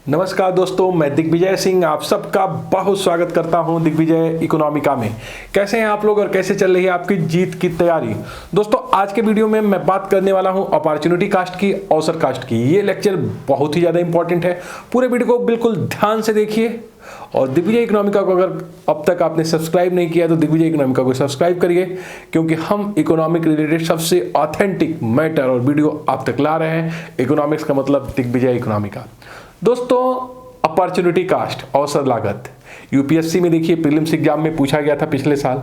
नमस्कार दोस्तों, मैं दिग्विजय सिंह आप सबका बहुत स्वागत करता हूं दिग्विजय इकोनॉमिका में। कैसे हैं आप लोग और कैसे चल रही है आपकी जीत की तैयारी। दोस्तों आज के वीडियो में मैं बात करने वाला हूं अपॉर्चुनिटी कास्ट की, अवसर कास्ट की। ये लेक्चर बहुत ही ज़्यादा इंपॉर्टेंट है, पूरे वीडियो को बिल्कुल ध्यान से देखिए। और दिग्विजय इकोनॉमिका को अगर अब तक आपने सब्सक्राइब नहीं किया तो दिग्विजय इकोनॉमिका को सब्सक्राइब करिए, क्योंकि हम इकोनॉमिक रिलेटेड सबसे ऑथेंटिक मैटर और वीडियो आप तक ला रहे हैं। इकोनॉमिक्स का मतलब दिग्विजय इकोनॉमिका। दोस्तों अपॉर्चुनिटी कास्ट, अवसर लागत, यूपीएससी में देखिए प्रीलिम्स एग्जाम में पूछा गया था पिछले साल,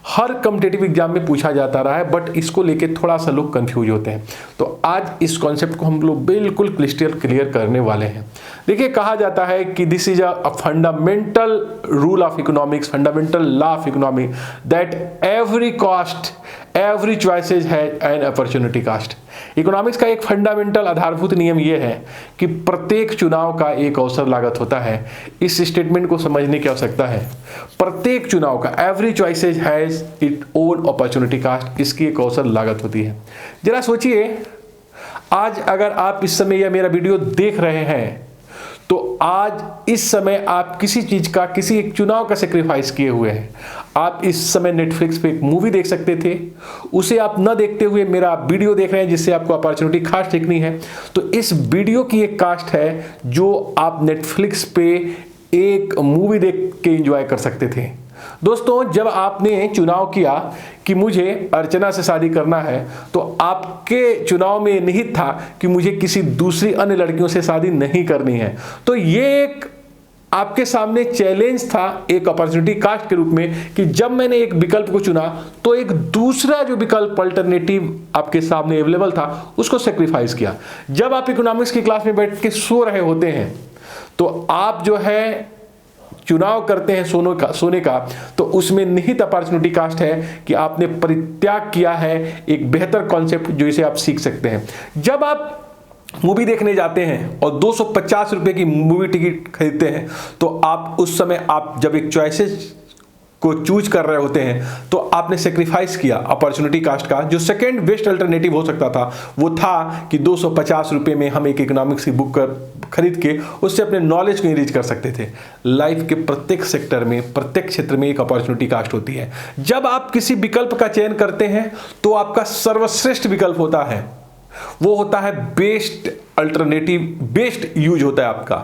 हर कॉम्पिटिटिव एग्जाम में पूछा जाता रहा है, बट इसको लेके थोड़ा सा लोग कंफ्यूज होते हैं। तो आज इस कॉन्सेप्ट को हम लोग बिल्कुल क्लियर करने वाले हैं। देखिए कहा जाता है कि this is a fundamental rule of economics, fundamental law of economics, that every cost, every choices है एन अपॉर्चुनिटी कास्ट। इकोनॉमिक्स का एक फंडामेंटल आधारभूत नियम यह है कि प्रत्येक चुनाव का एक अवसर लागत होता है। इस स्टेटमेंट को समझने की आवश्यकता है। प्रत्येक चुनाव का, every choices has it own opportunity cost, इसकी एक अवसर लागत होती है। जरा सोचिए, आज अगर आप इस समय यह मेरा वीडियो देख रहे हैं तो आज इस समय आप किसी चीज का, किसी एक चुनाव का सेक्रीफाइस किए हुए हैं। आप इस समय नेटफ्लिक्स पे एक मूवी देख सकते थे, उसे आप न देखते हुए मेरा वीडियो देख रहे हैं जिससे आपको अपॉर्चुनिटी कास्ट देखनी है। तो इस वीडियो की एक कास्ट है जो आप नेटफ्लिक्स पे एक मूवी देख के एंजॉय कर सकते थे। दोस्तों जब आपने चुनाव किया कि मुझे अर्चना से शादी करना है, तो आपके चुनाव में निहित था कि मुझे किसी दूसरी अन्य लड़कियों से शादी नहीं करनी है। तो ये एक आपके सामने चैलेंज था एक अपॉर्चुनिटी कास्ट के रूप में, कि जब मैंने एक विकल्प को चुना तो एक दूसरा जो विकल्प अल्टरनेटिव आपके सामने अवेलेबल था उसको सेक्रीफाइस किया। जब आप इकोनॉमिक्स की क्लास में बैठ के सो रहे होते हैं तो आप जो है चुनाव करते हैं सोने का, तो उसमें निहित अपॉर्चुनिटी कास्ट है कि आपने परित्याग किया है एक बेहतर कॉन्सेप्ट जो इसे आप सीख सकते हैं। जब आप मूवी देखने जाते हैं और 250 रुपए की मूवी टिकट खरीदते हैं, तो आप उस समय आप जब एक चॉइसेस को चूज कर रहे होते हैं तो आपने सेक्रीफाइस किया अपॉर्चुनिटी कास्ट का। जो सेकेंड बेस्ट अल्टरनेटिव हो सकता था वो था कि 250 रुपए में हम एक इकोनॉमिक्स की बुक खरीद के उससे अपने नॉलेज को इंरीच कर सकते थे। लाइफ के प्रत्येक सेक्टर में, प्रत्येक क्षेत्र में एक अपॉर्चुनिटी कास्ट होती है। जब आप किसी विकल्प का चयन करते हैं तो आपका सर्वश्रेष्ठ विकल्प होता है, वो होता है बेस्ट अल्टरनेटिव, बेस्ट यूज होता है आपका।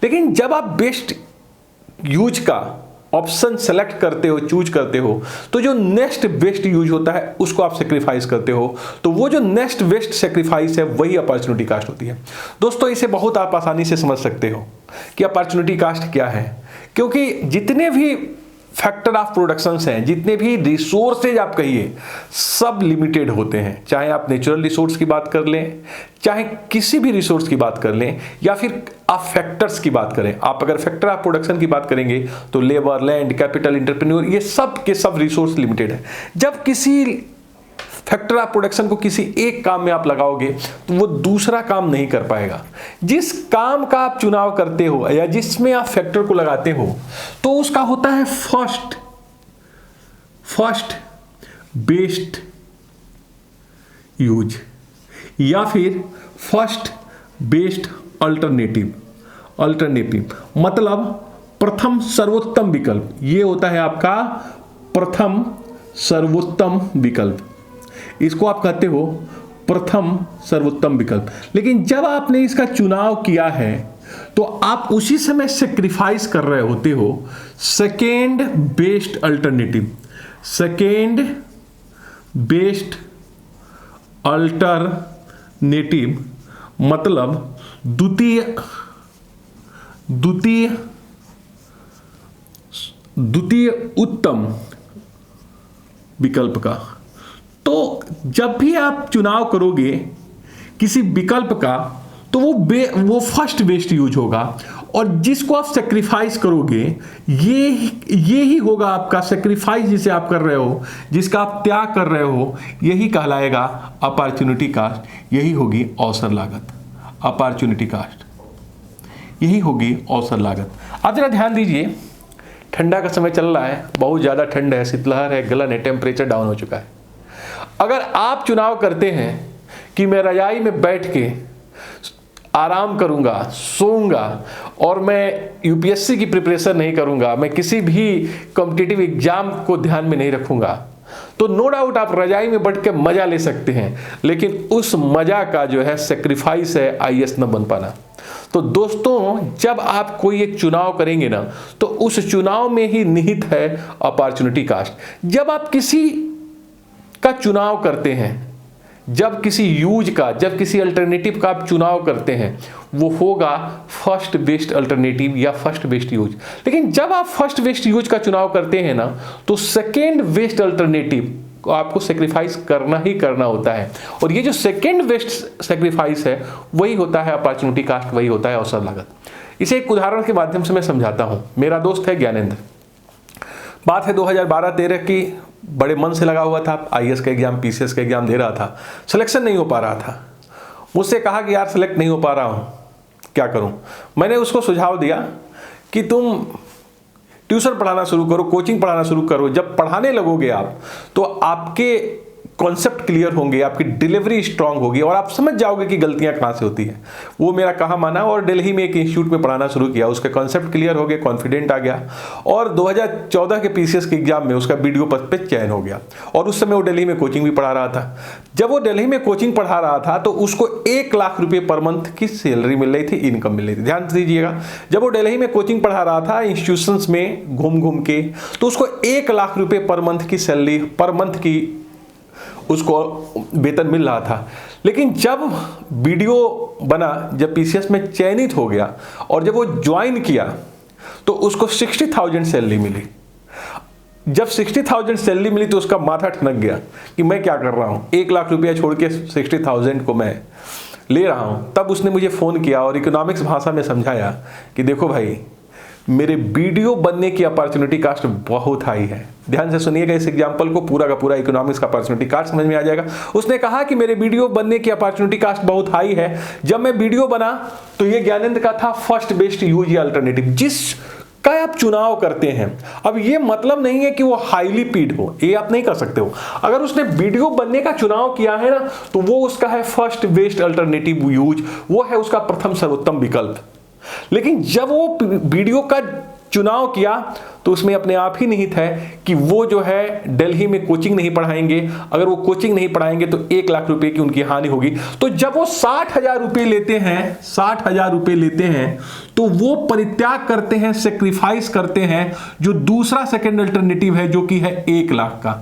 लेकिन जब आप बेस्ट यूज का ऑप्शन सेलेक्ट करते हो, चूज करते हो, तो जो नेक्स्ट बेस्ट यूज होता है उसको आप सेक्रीफाइस करते हो। तो वो जो नेक्स्ट बेस्ट सेक्रीफाइस है वही अपॉर्चुनिटी कास्ट होती है। दोस्तों इसे बहुत आप आसानी से समझ सकते हो कि अपॉर्चुनिटी कास्ट क्या है, क्योंकि जितने भी फैक्टर ऑफ प्रोडक्शंस हैं, जितने भी रिसोर्सेज आप कहिए, सब लिमिटेड होते हैं। चाहे आप नेचुरल रिसोर्स की बात कर लें, चाहे किसी भी रिसोर्स की बात कर लें, या फिर आप फैक्टर्स की बात करें। आप अगर फैक्टर ऑफ प्रोडक्शन की बात करेंगे तो लेबर, लैंड, कैपिटल, एंटरप्रेन्योर, ये सब के सब रिसोर्स लिमिटेड है। जब किसी फैक्टर ऑफ प्रोडक्शन को किसी एक काम में आप लगाओगे तो वो दूसरा काम नहीं कर पाएगा। जिस काम का आप चुनाव करते हो या जिसमें आप फैक्टर को लगाते हो तो उसका होता है फर्स्ट बेस्ट यूज, या फिर फर्स्ट बेस्ट अल्टरनेटिव मतलब प्रथम सर्वोत्तम विकल्प। ये होता है आपका प्रथम सर्वोत्तम विकल्प, इसको आप कहते हो प्रथम सर्वोत्तम विकल्प। लेकिन जब आपने इसका चुनाव किया है तो आप उसी समय सेक्रीफाइस कर रहे होते हो second best alternative, second best alternative मतलब द्वितीय उत्तम विकल्प का। तो जब भी आप चुनाव करोगे किसी विकल्प का तो वो फर्स्ट बेस्ट यूज होगा, और जिसको आप सेक्रीफाइस करोगे ये ही होगा आपका सेक्रीफाइस, जिसे आप कर रहे हो, जिसका आप त्याग कर रहे हो, यही कहलाएगा अपॉर्चुनिटी कास्ट, यही होगी अवसर लागत। अपॉर्चुनिटी कास्ट यही होगी अवसर लागत। आप जरा ध्यान दीजिए, ठंडा का समय चल रहा है, बहुत ज़्यादा ठंड है, शीतलहर है, गलन है, टेम्परेचर डाउन हो चुका है। अगर आप चुनाव करते हैं कि मैं रजाई में बैठ के आराम करूंगा, सोऊंगा और मैं यूपीएससी की प्रिपरेशन नहीं करूंगा, मैं किसी भी कॉम्पिटिटिव एग्जाम को ध्यान में नहीं रखूंगा, तो नो डाउट आप रजाई में बैठ के मजा ले सकते हैं, लेकिन उस मजा का जो है सेक्रीफाइस है आईएएस न बन पाना। तो दोस्तों, जब आप कोई एक चुनाव करेंगे ना, तो उस चुनाव में ही निहित है अपॉर्चुनिटी कास्ट। जब आप किसी का चुनाव करते हैं, जब किसी यूज का, जब किसी अल्टरनेटिव का आप चुनाव करते हैं, वो होगा फर्स्ट बेस्ट अल्टरनेटिव या फर्स्ट बेस्ट यूज। लेकिन जब आप फर्स्ट बेस्ट यूज का चुनाव करते हैं ना, तो सेकेंड बेस्ट अल्टरनेटिव को आपको सेक्रीफाइस करना ही करना होता है। और ये जो सेकेंड बेस्ट सेक्रीफाइस है, वही होता है अपॉर्चुनिटी कास्ट, वही होता है अवसर लागत। इसे एक उदाहरण के माध्यम से मैं समझाता हूं। मेरा दोस्त है ज्ञानेंद्र, बात है 2012-13 की, बड़े मन से लगा हुआ था, आईएएस का एग्जाम, पीसीएस का एग्जाम दे रहा था, सिलेक्शन नहीं हो पा रहा था। मुझसे कहा कि यार सिलेक्ट नहीं हो पा रहा हूं, क्या करूं। मैंने उसको सुझाव दिया कि तुम ट्यूशन पढ़ाना शुरू करो, कोचिंग पढ़ाना शुरू करो। जब पढ़ाने लगोगे आप, तो आपके कॉन्सेप्ट क्लियर होंगे, आपकी डिलीवरी स्ट्रांग होगी और आप समझ जाओगे कि गलतियां कहां से होती हैं। वो मेरा कहा माना और दिल्ली में एक इंस्टीट्यूट में पढ़ाना शुरू किया। उसके कॉन्सेप्ट क्लियर हो गए, कॉन्फिडेंट आ गया और 2014 के पीसीएस के एग्जाम में उसका वीडियो पद पे चयन हो गया। और उस समय वो दिल्ली में कोचिंग भी पढ़ा रहा था। जब वो दिल्ली में कोचिंग पढ़ा रहा था, तो उसको 1 लाख रुपये पर मंथ की सैलरी मिल रही थी, इनकम मिल रही थी। ध्यान दीजिएगा, जब वो दिल्ली में कोचिंग पढ़ा रहा था इंस्टीट्यूशंस में घूम घूम के, तो उसको 1 लाख रुपये पर मंथ की सैलरी, पर मंथ की उसको वेतन मिल रहा था। लेकिन जब वीडियो बना, जब पीसीएस में चयनित हो गया और जब वो ज्वाइन किया, तो उसको 60,000 सैलरी मिली। जब 60,000 सैलरी मिली तो उसका माथा ठनक गया कि मैं क्या कर रहा हूं, 1 लाख रुपया छोड़ के 60,000 को मैं ले रहा हूं। तब उसने मुझे फोन किया और इकोनॉमिक्स भाषा में समझाया कि देखो भाई, मेरे वीडियो बनने की अपॉर्चुनिटी कास्ट बहुत हाई है। ध्यान से सुनिएगा इस एग्जांपल को, पूरा का पूरा इकोनॉमिक्स का अपॉर्चुनिटी कास्ट समझ में आ जाएगा। उसने कहा कि मेरे वीडियो बनने की अपॉर्चुनिटी कास्ट बहुत हाई है। जब मैं वीडियो बना तो ये ज्ञानेंद्र का था फर्स्ट बेस्ट यूज या अल्टरनेटिव, जिस का आप चुनाव करते हैं। अब ये मतलब नहीं है कि वो हाईली पीड हो, ये आप नहीं कर सकते हो। अगर उसने वीडियो बनने का चुनाव किया है ना, तो वो उसका है फर्स्ट बेस्ट अल्टरनेटिव यूज, वो है उसका प्रथम सर्वोत्तम विकल्प। लेकिन जब वो वीडियो का चुनाव किया, तो उसमें अपने आप ही निहित है कि वो जो है दिल्ली में कोचिंग नहीं पढ़ाएंगे। अगर वो कोचिंग नहीं पढ़ाएंगे तो 1 लाख रुपए की उनकी हानि होगी। तो जब वो 60,000 रुपए लेते हैं, 60,000 रुपए लेते हैं, तो वो परित्याग करते हैं, सेक्रीफाइस करते हैं जो दूसरा सेकंड अल्टरनेटिव है, जो कि है 1 लाख का।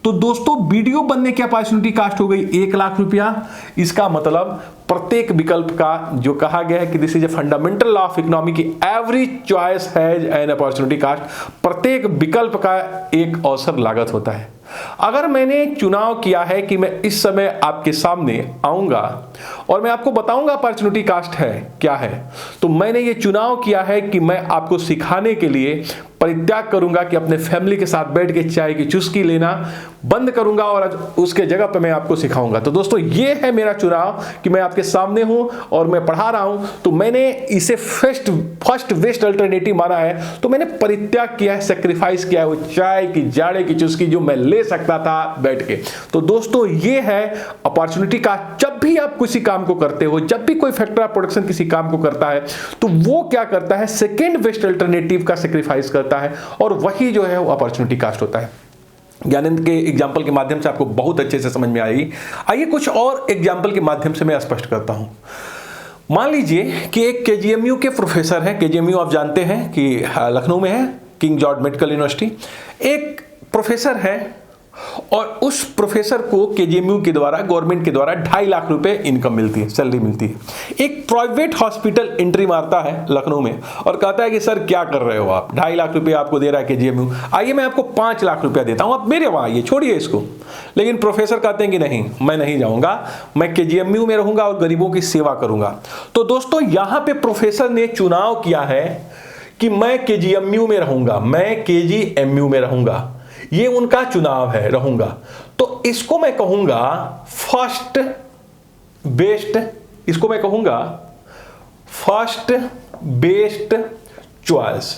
तो दोस्तों, वीडियो बनने की अपॉर्चुनिटी कास्ट हो गई 1 लाख रुपया। इसका मतलब प्रत्येक विकल्प का, जो कहा गया है कि this is a fundamental law of economy की every choice has an opportunity cost, प्रत्येक विकल्प का एक अवसर लागत होता है। अगर मैंने चुनाव किया है कि मैं इस समय आपके सामने आऊंगा और मैं आपको बताऊंगा अपॉर्चुनिटी कास्ट है क्या है, तो मैंने ये चुनाव किया है कि मैं आपको सिखाने के लिए परित्याग करूंगा कि अपने फैमिली के साथ बैठ के चाय की चुस्की लेना बंद करूंगा और उसके जगह पे मैं आपको सिखाऊंगा। तो दोस्तों, ये है मेरा चुनाव कि मैं आपके सामने हूं और मैं पढ़ा रहा हूं, तो मैंने इसे फर्स्ट बेस्ट अल्टरनेटिव माना है। तो मैंने परित्याग किया है, सेक्रीफाइस किया है वो चाय की जाड़े की चुस्की जो मैं ले सकता था बैठ के। तो दोस्तों, ये है अपॉर्चुनिटी का। जब भी आप किसी काम को करते हो, जब भी कोई फैक्टर ऑफ प्रोडक्शन किसी काम को करता है, तो वो क्या करता है, सेकेंड बेस्ट अल्टरनेटिव का सेक्रीफाइस करता है और वही जो है वो अपॉर्चुनिटी कास्ट होता है। ज्ञानेंद्र के एग्जाम्पल के माध्यम से आपको बहुत अच्छे से समझ में आएगी। आइए कुछ और एग्जाम्पल के माध्यम से मैं स्पष्ट करता हूं। मान लीजिए कि एक केजीएमयू के प्रोफेसर हैं। केजीएमयू आप जानते हैं कि लखनऊ में है, किंग जॉर्ज मेडिकल यूनिवर्सिटी। एक प्रोफेसर है और उस प्रोफेसर को केजीएमयू के द्वारा, गवर्नमेंट के द्वारा 2.5 लाख रुपए इनकम मिलती है, सैलरी मिलती है। एक प्राइवेट हॉस्पिटल एंट्री मारता है लखनऊ में और कहता है कि सर क्या कर रहे हो आप, 2.5 लाख रुपए आपको दे रहा है केजीएमयू, आइए मैं आपको 5 लाख रुपया देता हूं, आप मेरे वहां आइए, छोड़िए इसको। लेकिन प्रोफेसर कहते हैं कि नहीं, मैं नहीं जाऊंगा, मैं केजीएमयू में रहूंगा और गरीबों की सेवा करूंगा। तो दोस्तों, यहां पर प्रोफेसर ने चुनाव किया है कि मैं केजीएमयू में रहूंगा, मैं केजीएमयू में रहूंगा, ये उनका चुनाव है, रहूंगा। तो इसको मैं कहूंगा फर्स्ट बेस्ट, इसको मैं कहूंगा फर्स्ट बेस्ट चॉइस।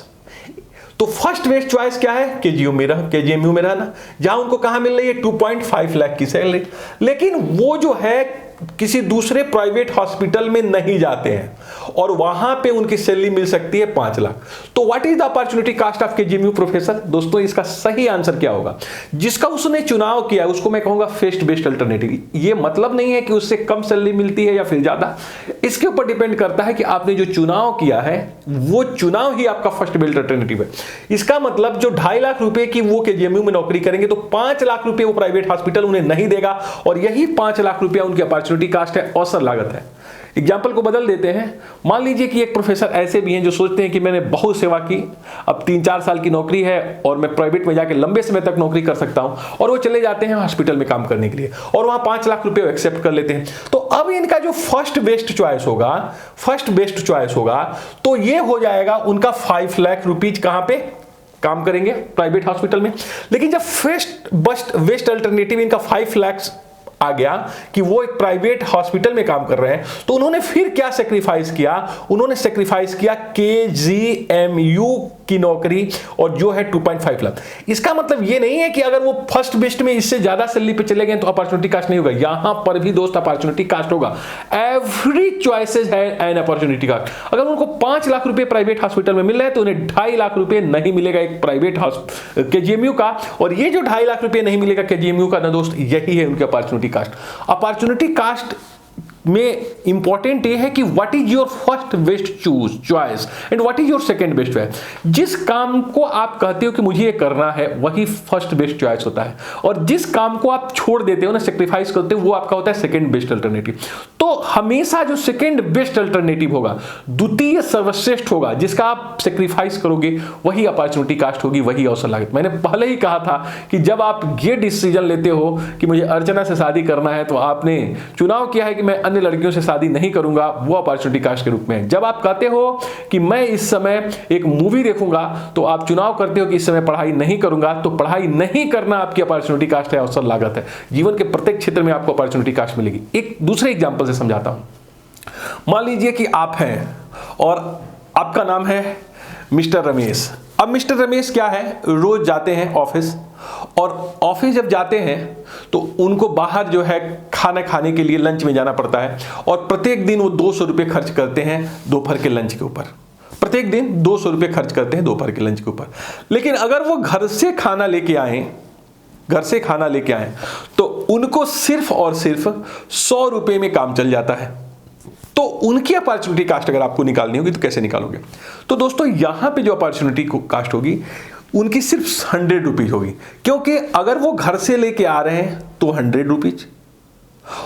तो फर्स्ट बेस्ट चॉइस क्या है, केजीएमयू में रहना, जहां उनको कहां मिल रही है 2.5 लाख की सैलरी। लेकिन वो जो है किसी दूसरे प्राइवेट हॉस्पिटल में नहीं जाते हैं और वहां पे उनकी सैलरी मिल सकती है 5 लाख। तो what is the opportunity cost of KGMU professor? दोस्तों इसका सही आंसर क्या होगा? जिसका उसने चुनाव किया है उसको मैं कहूंगा फर्स्ट बेस्ट अल्टरनेटिव। ये मतलब नहीं है कि उससे कम सैलरी मिलती है या फिर ज्यादा, इसके ऊपर डिपेंड करता है कि आपने जो चुनाव किया है वो चुनाव ही आपका फर्स्ट बेस्ट अल्टरनेटिव है। इसका मतलब जो 2.5 लाख रुपए की वो केजीएमयू में नौकरी करेंगे तो 5 लाख रुपए वो प्राइवेट हॉस्पिटल उन्हें नहीं देगा, और यही 5 लाख रुपया उनकी अपॉर्चुनिटी कास्ट है, अवसर लागत है। एग्जाम्पल को बदल देते हैं। मान लीजिए कि एक प्रोफेसर ऐसे भी हैं जो सोचते हैं कि मैंने बहुत सेवा की, अब 3-4 साल की नौकरी है और मैं प्राइवेट में जाके लंबे समय तक नौकरी कर सकता हूं, और वो चले जाते हैं हॉस्पिटल में काम करने के लिए और वहां 5 लाख रुपए एक्सेप्ट कर लेते हैं। तो अब इनका जो फर्स्ट बेस्ट चॉइस होगा तो ये हो जाएगा उनका 5 लाख रुपीज। कहां पे काम करेंगे? प्राइवेट हॉस्पिटल में। लेकिन जब फर्स्ट बेस्ट अल्टरनेटिव इनका 5 लाख आ गया कि वो एक प्राइवेट हॉस्पिटल में काम कर रहे हैं, तो उन्होंने फिर क्या सैक्रिफाइस किया? उन्होंने सैक्रिफाइस किया केजीएमयू की नौकरी, और जो है 2.5 लाख। इसका मतलब ये नहीं है कि अगर वो फर्स्ट बेस्ट में इससे ज्यादा सैलरी पे चले गए तो अपॉर्चुनिटी कास्ट नहीं होगा। यहां पर भी दोस्त अपॉर्चुनिटी कास्ट होगा। एवरी चॉइसेस है एन अपॉर्चुनिटी कास्ट। अगर उनको 5 लाख रुपए प्राइवेट हॉस्पिटल में मिल रहे हैं तो उन्हें 2.5 लाख रुपए नहीं मिलेगा एक प्राइवेट केजीएमयू का, और ये जो 2.5 लाख रुपए नहीं मिलेगा केजीएमयू का ना दोस्त, यही है उनकी अपॉर्चुनिटी कास्ट। अपॉर्चुनिटी कास्ट में इंपॉर्टेंट ये है कि what is your first best choice and what is your second best choice. जिस काम को आप कहते हो कि मुझे ये करना है वही फर्स्ट बेस्ट चॉइस होता है, और जिस काम को आप छोड़ देते हो ना, सेक्रीफाइस करते हो, वो आपका होता है सेकंड बेस्ट अल्टरनेटिव। तो हमेशा जो सेकंड बेस्ट अल्टरनेटिव होगा, द्वितीय सर्वश्रेष्ठ होगा, जिसका आप सेक्रीफाइस करोगे, वही अपॉर्चुनिटी कास्ट होगी, वही अवसर लागत। मैंने पहले ही कहा था कि जब आप ये डिसीजन लेते हो कि मुझे अर्चना से शादी करना है, तो आपने चुनाव किया है कि मैं अन्य लड़कियों से शादी नहीं करूंगा, वो अपॉर्चुनिटी कास्ट के रूप में। जब आप कहते हो कि मैं इस समय एक मूवी देखूंगा, तो आप चुनाव करते हो कि इस समय पढ़ाई नहीं करूंगा, तो पढ़ाई नहीं करना आपकी अपॉर्चुनिटी कास्ट है, अवसर लागत है। जीवन के प्रत्येक क्षेत्र में आपको अपॉर्चुनिटी कास्ट मिलेगी। एक दूसरे एग्जांपल से समझाता हूं। मान लीजिए कि आप हैं और आपका नाम है मिस्टर रमेश। अब मिस्टर रमेश क्या है, रोज जाते हैं ऑफिस, और ऑफिस जब जाते हैं तो उनको बाहर जो है खाना खाने के लिए लंच में जाना पड़ता है, और प्रत्येक दिन वो 200 रुपये खर्च करते हैं दोपहर के लंच के ऊपर। प्रत्येक दिन 200 रुपये खर्च करते हैं दोपहर के लंच के ऊपर। लेकिन अगर वो घर से खाना लेके आए तो उनको सिर्फ और सिर्फ 100 रुपये में काम चल जाता है। तो उनकी अपॉर्चुनिटी कास्ट अगर आपको निकालनी होगी तो कैसे निकालोगे? तो दोस्तों यहां पे जो अपॉर्चुनिटी कास्ट होगी उनकी सिर्फ 100 रुपीज होगी, क्योंकि अगर वो घर से लेके आ रहे हैं तो 100 रुपीज,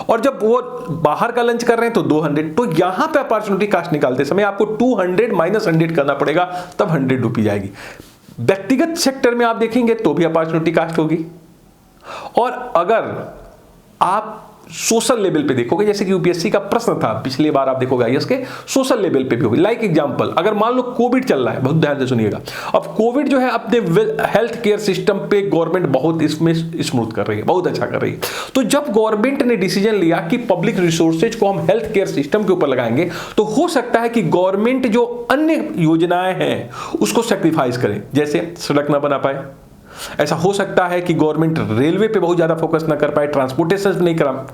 और जब वो बाहर का लंच कर रहे हैं तो 200। तो यहां पे अपॉर्चुनिटी कास्ट निकालते समय आपको 200 माइनस 100 करना पड़ेगा, तब 100 रुपीज आएगी। व्यक्तिगत सेक्टर में आप देखेंगे तो भी अपॉर्चुनिटी कास्ट होगी, और अगर आप सोशल लेवल पे देखोगे, जैसे कि यूपीएससी का प्रश्न था पिछली बार, आप देखोगे आईएएस के सोशल लेवल पे भी होगी। लाइक एग्जांपल, अगर मान लो कोविड चल रहा है, बहुत ध्यान से सुनिएगा। अब कोविड जो है अपने हेल्थ केयर सिस्टम पे गवर्नमेंट बहुत इसमें स्मूथ कर रही है, बहुत अच्छा कर रही है। तो जब गवर्नमेंट ने डिसीजन लिया कि पब्लिक रिसोर्सेज को हम हेल्थ केयर सिस्टम के ऊपर लगाएंगे, तो हो सकता है कि गवर्नमेंट जो अन्य योजनाएं हैं उसको सेक्रीफाइस करे, जैसे सड़क ना बना पाए। ऐसा हो सकता है कि गवर्नमेंट रेलवे पे बहुत ज्यादा फोकस ना कर पाए, ट्रांसपोर्टेशन नहीं करा,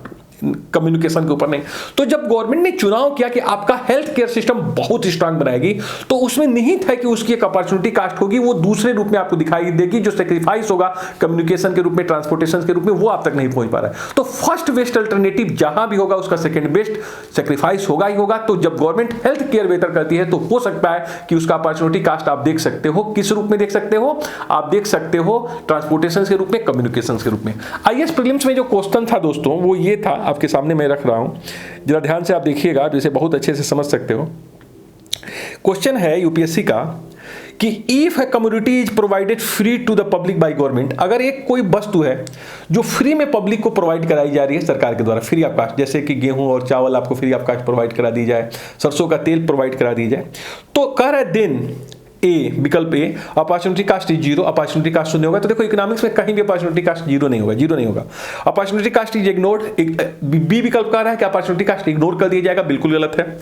कम्युनिकेशन के ऊपर नहीं। तो जब गवर्नमेंट ने चुनाव किया कि आपका हेल्थ केयर सिस्टम बहुत स्ट्रांग बनाएगी, तो उसमें निहित है कि उसकी एक अपॉर्चुनिटी कास्ट होगी, वो दूसरे रूप में आपको दिखाई देगी, जो सेक्रीफाइस होगा कम्युनिकेशन के रूप में, ट्रांसपोर्टेशन के रूप में, वो आप तक नहीं पहुंच पा रहा है। तो फर्स्ट बेस्ट अल्टरनेटिव जहां भी होगा उसका सेकंड बेस्ट सेक्रीफाइस होगा ही होगा। तो जब गवर्नमेंट हेल्थ केयर बेहतर करती है तो हो सकता है कि उसका अपॉर्चुनिटी कास्ट आप देख सकते हो। किस रूप में देख सकते हो? आप देख सकते हो ट्रांसपोर्टेशन के रूप में, कम्युनिकेशन के रूप में। आईएएस प्रीलिम्स में जो क्वेश्चन था दोस्तों वो ये था, आपके सामने मैं रख रहा हूं, जरा ध्यान से आप देखिएगा, आप इसे बहुत अच्छे से समझ सकते हो। क्वेश्चन है यूपीएससी का कि if a commodity is provided free to the public by government, अगर एक कोई वस्तु है जो फ्री में पब्लिक को प्रोवाइड कराई जा रही है सरकार के द्वारा, फ्री ऑफ कास्ट, जैसे कि गेहूं और चावल आपको फ्री ऑफ कास्ट प्रोवाइड करा दी जाए, सरसों का तेल प्रोवाइड करा दी जाए, तो कह रहे दिन ए, विकल्प A, opportunity cost is zero, opportunity cost शून्य होगा। तो देखो इकोनॉमिक्स में कहीं भी अपॉर्चुनिटी कास्ट जीरो नहीं होगा। Opportunity cost is ignored, B विकल्प कह रहा है कि अपॉर्चुनिटी कास्ट इग्नोर कर दिया जाएगा, बिल्कुल गलत है।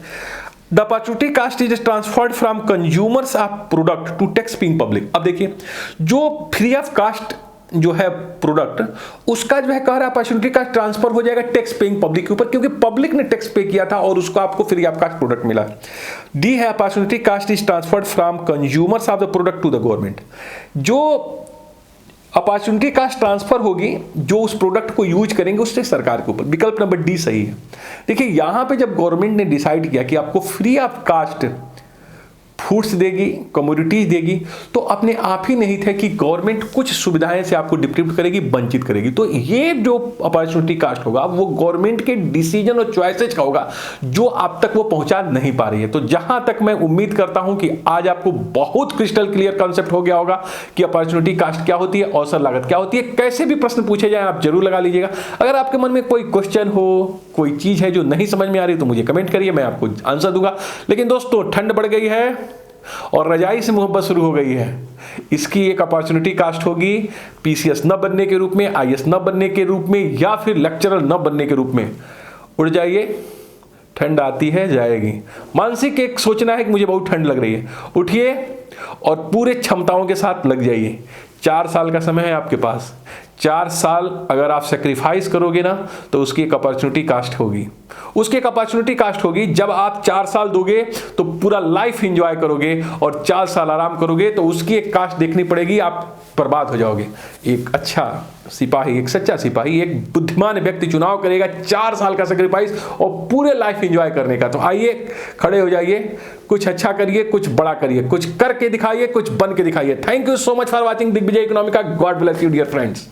The opportunity cost is transferred from consumers of product to tax paying public. अब देखिए, जो फ्री ऑफ कास्ट जो है प्रोडक्ट, उसका जो है कह रहा है अपॉर्चुनिटी का ट्रांसफर हो जाएगा टैक्स पेइंग पब्लिक के ऊपर, क्योंकि पब्लिक ने टैक्स पे किया था और उसको आपको फ्री ऑफ कास्ट प्रोडक्ट मिला। डी है opportunity cost is transferred from consumers of the product to the government. जो अपॉर्चुनिटी कास्ट ट्रांसफर होगी जो उस प्रोडक्ट को यूज करेंगे उससे सरकार के ऊपर। विकल्प नंबर डी सही है। देखिए यहां पे जब गवर्नमेंट ने डिसाइड किया कि आपको फ्री ऑफ कास्ट फूड्स देगी, कमोडिटीज देगी, तो अपने आप ही नहीं थे कि गवर्नमेंट कुछ सुविधाएं से आपको डिप्रीव करेगी, वंचित करेगी। तो ये जो अपॉर्चुनिटी कास्ट होगा वो गवर्नमेंट के डिसीजन और चॉइसेज का होगा जो आप तक वो पहुंचा नहीं पा रही है। तो जहां तक मैं उम्मीद करता हूं कि आज आपको बहुत क्रिस्टल क्लियर कॉन्सेप्ट हो गया होगा कि अपॉर्चुनिटी कास्ट क्या होती है, अवसर लागत क्या होती है। कैसे भी प्रश्न पूछे जाए आप जरूर लगा लीजिएगा। अगर आपके मन में कोई क्वेश्चन हो, कोई चीज है जो नहीं समझ में आ रही तो मुझे कमेंट करिए, मैं आपको आंसर दूंगा। लेकिन दोस्तों ठंड बढ़ गई है और रजाई से मोहब्बत शुरू हो गई है। इसकी एक अपॉर्चुनिटी कास्ट होगी पीसीएस न बनने के रूप में, आईएएस न बनने के रूप में, या फिर लेक्चरर न बनने के रूप में। उड़ जाइए, ठंड आती है जाएगी। मानसिक एक सोचना है कि मुझे बहुत ठंड लग रही है, उठिए और पूरे क्षमताओं के साथ लग जाइए। 4 साल का समय है आपके पास। 4 साल अगर आप सेक्रीफाइस करोगे ना तो उसकी एक अपॉर्चुनिटी कास्ट होगी। उसकी एक अपॉर्चुनिटी कास्ट होगी। जब आप 4 साल दोगे तो पूरा लाइफ एंजॉय करोगे, और 4 साल आराम करोगे तो उसकी एक कास्ट देखनी पड़ेगी, आप बर्बाद हो जाओगे। एक अच्छा सिपाही, एक सच्चा सिपाही, एक बुद्धिमान व्यक्ति चुनाव करेगा 4 साल का सेक्रीफाइस और पूरे लाइफ एंजॉय करने का। तो आइए खड़े हो जाइए, कुछ अच्छा करिए, कुछ बड़ा करिए, कुछ करके दिखाइए, कुछ बन के दिखाइए। Thank you so much for watching Digvijay Economica. God bless you dear friends.